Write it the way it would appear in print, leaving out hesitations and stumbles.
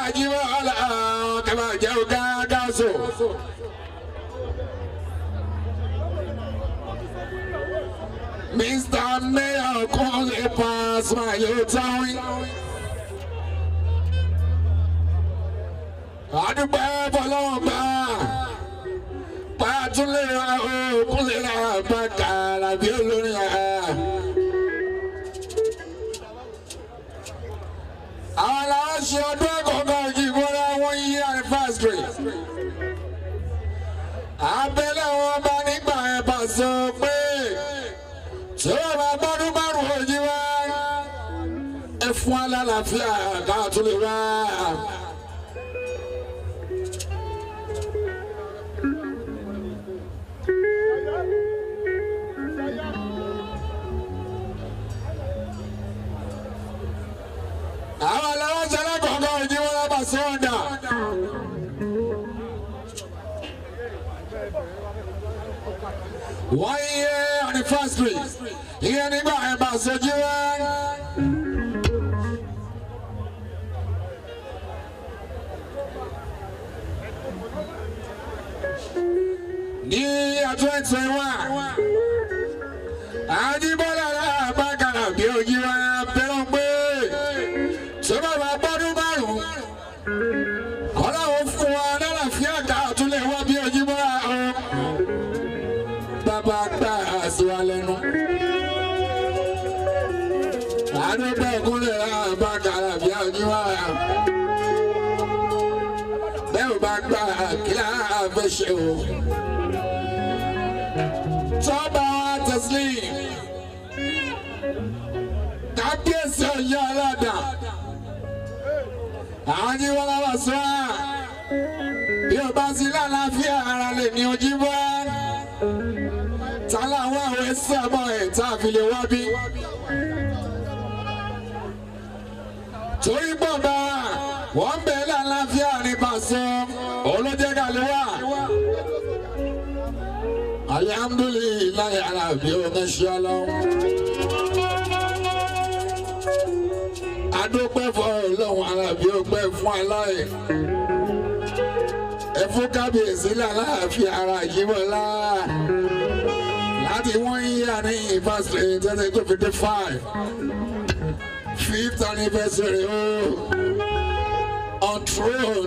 Ajibola kama jauga gaso. Mr. Mayor call a pass my town. Adúgbò fọlọ́ọ̀gbà pàtúlẹ̀ òkúlẹ̀ àbákàrà bí olórin àá. Àwọn làwọn ṣe ọdún ẹ̀kọ́kọ́ ìgbóná wọ́n yí anniversary. Abẹ́lẹ̀ wọn bá nígbà ẹ̀ bá sọ pé tí wọ́n bá gbọ́dún márùn-ún òjì wá ẹ fún alálàáfíà káàtúlẹ̀ wá. Àwọn làwọn ṣe lẹ́kọ̀ọ́kọ́ òjì wọ́n lábà sọ́ọ̀dà. One year anniversary. Ìyẹn nígbà ẹ̀ bá sojú wá. Ní ọjọ́ ìtẹ̀wá, Ajíbọ́lá Àbákàrà bí ojú wa bẹ̀rẹ̀ pé tí bàbá gbọ́dún márùn-ún, Ọlọ́run fún wa lálàáfíà káàtúlẹ̀ wá bí ojú bá ọ. Bàbá gbà sí wa lẹ́nu. Àdúgbò ìkúnlẹ̀ Àbákàrà bí ojú wa. Bẹ́ẹ̀ ò bá gbà kí láà fẹ́ ṣe o. Tọ́ba Teslim kábíyèsí ọ̀yọ́ aládà Ajíbọ́lá wà sọ́ à bí o bá sí lálàáfíà ara lè ní ojú bọ́ tá láwọn àwọn ẹsẹ̀ ọmọ ẹ̀ tá a fi lè wá bí torí pọ̀ bá wọ́n ń bẹ̀ lálàáfíà ní pàṣẹ olójẹ́ kàlẹ́ wà. Alhamdulillah ala bi o ma sha Allah. Adúpẹ́ fún Ọlọ́run ala bi o pẹ́ fún alai. Ẹ fún kábíyèsí lálàáfíà ara Ajíbọ́lá. Láti wọ́n yíyá ní anniversary 2025. 5th anniversary on throne